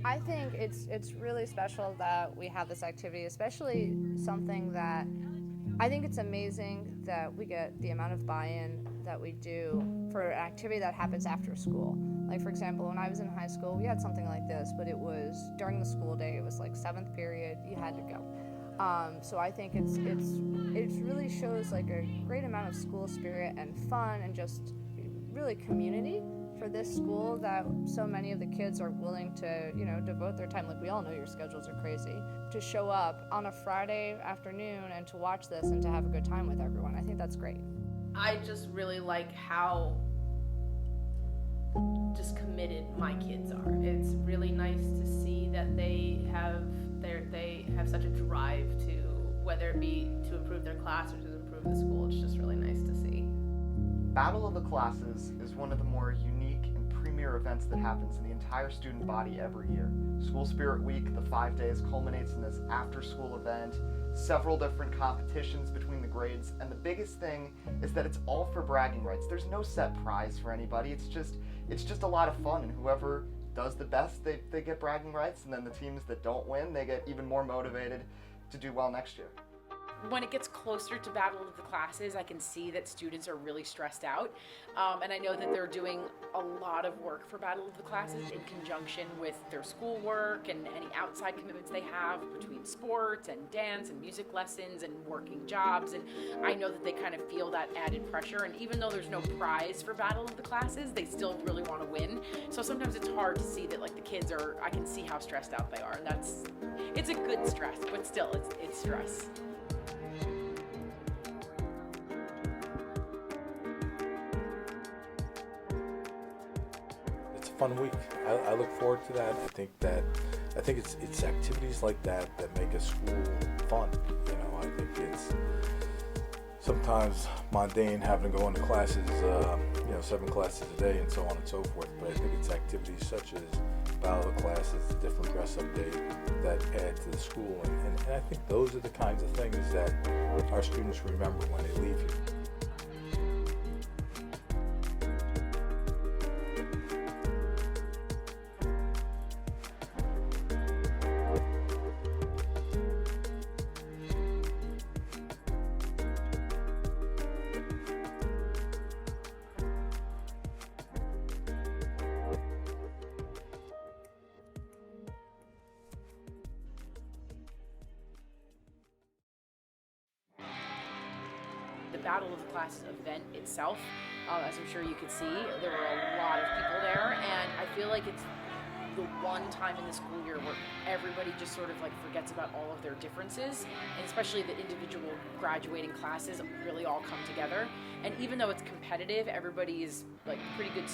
I think it's really special that we have this activity, especially something that I think it's amazing that we get the amount of buy-in that we do for an activity that happens after school. Like for example, when I was in high school, we had something like this, but it was during the school day. It was like 7th period. You had to go. So I think it really shows like a great amount of school spirit and fun and just really community for this school, that so many of the kids are willing to, devote their time. Like we all know your schedules are crazy, to show up on a Friday afternoon and to watch this and to have a good time with everyone. I think that's great. I just really like how just committed my kids are. It's really nice to see that they have such a drive to, whether it be to improve their class or to improve the school. It's just really nice to see. Battle of the Classes is one of the more unique and premier events that happens in the entire student body every year. School Spirit Week, the 5 days, culminates in this after-school event, several different competitions between the grades, and the biggest thing is that it's all for bragging rights. There's no set prize for anybody. It's just a lot of fun, and whoever does the best, they get bragging rights, and then the teams that don't win, they get even more motivated to do well next year. When it gets closer to Battle of the Classes, I can see that students are really stressed out. And I know that they're doing a lot of work for Battle of the Classes in conjunction with their schoolwork and any outside commitments they have between sports and dance and music lessons and working jobs. And I know that they kind of feel that added pressure. And even though there's no prize for Battle of the Classes, they still really want to win. So sometimes it's hard to see that, like, the kids are, I can see how stressed out they are. And it's a good stress, but still it's stress. Fun week. I look forward to that. I think it's activities like that make a school fun. I think it's sometimes mundane having to go into classes, 7 classes a day and so on and so forth. But I think it's activities such as Battle of the Classes, the different dress-up day that add to the school, and I think those are the kinds of things that our students remember when they leave here. The Battle of the Classes event itself, as I'm sure you could see, there were a lot of people there, and I feel like it's the one time in the school year where everybody just sort of like forgets about all of their differences, and especially the individual graduating classes really all come together. And even though it's competitive, everybody is like pretty good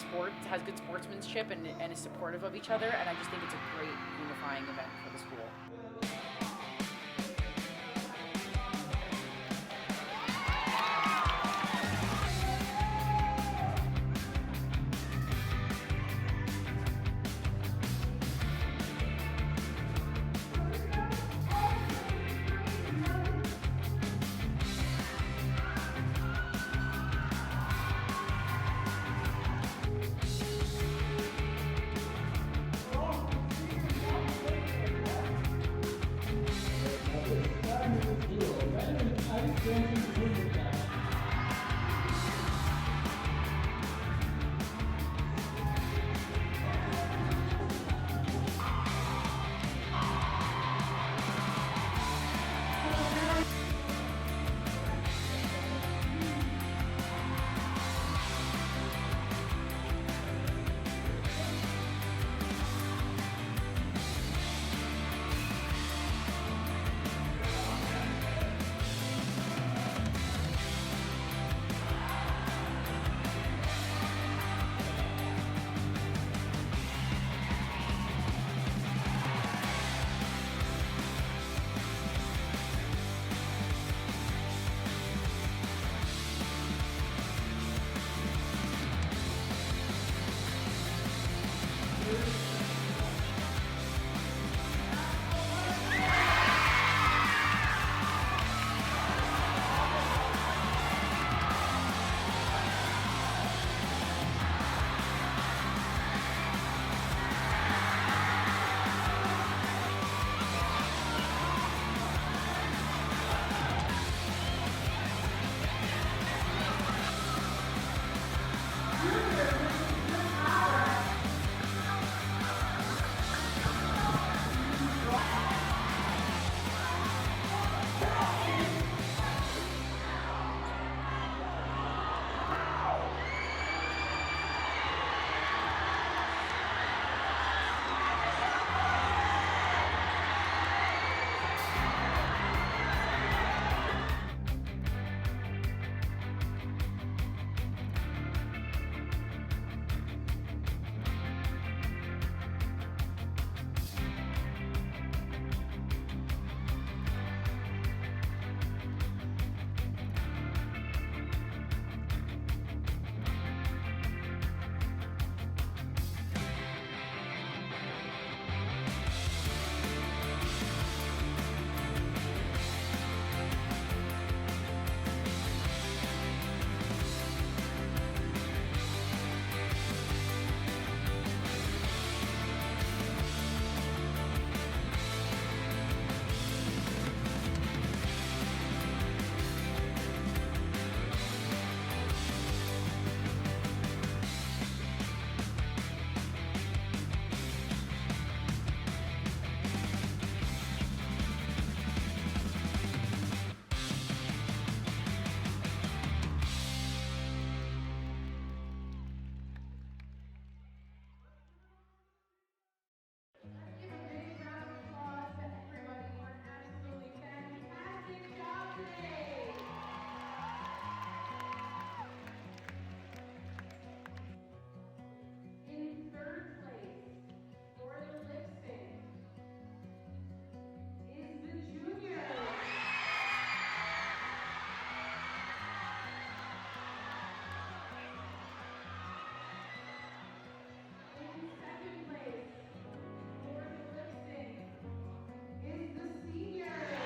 has good sportsmanship and is supportive of each other, and I just think it's a great unifying event for the school.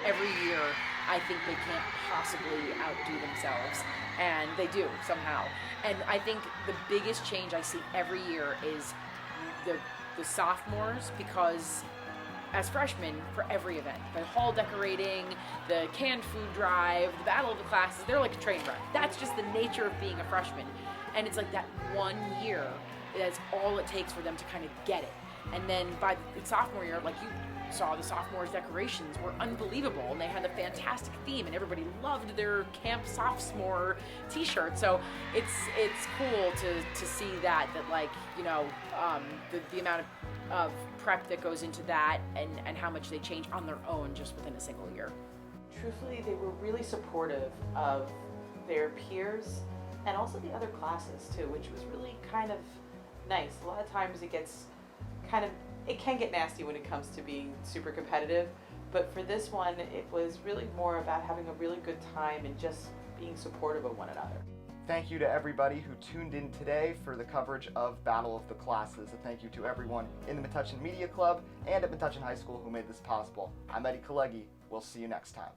every year I think they can't possibly outdo themselves, and they do somehow. And I think the biggest change I see every year is the sophomores, because as freshmen, for every event, the hall decorating, the canned food drive, the battle of the classes, they're like a train wreck. That's just the nature of being a freshman. And it's like that 1 year, that's all it takes for them to kind of get it. And then by the sophomore year, like you saw, the sophomores' decorations were unbelievable, and they had a fantastic theme, and everybody loved their Camp Sophomore t-shirt. So it's cool to see that like, you know, the amount of prep that goes into that, and how much they change on their own just within a single year. Truthfully, they were really supportive of their peers and also the other classes too, which was really kind of nice. A lot of times it can get nasty when it comes to being super competitive, but for this one, it was really more about having a really good time and just being supportive of one another. Thank you to everybody who tuned in today for the coverage of Battle of the Classes. A thank you to everyone in the Metuchen Media Club and at Metuchen High School who made this possible. I'm Eddie Kalegi. We'll see you next time.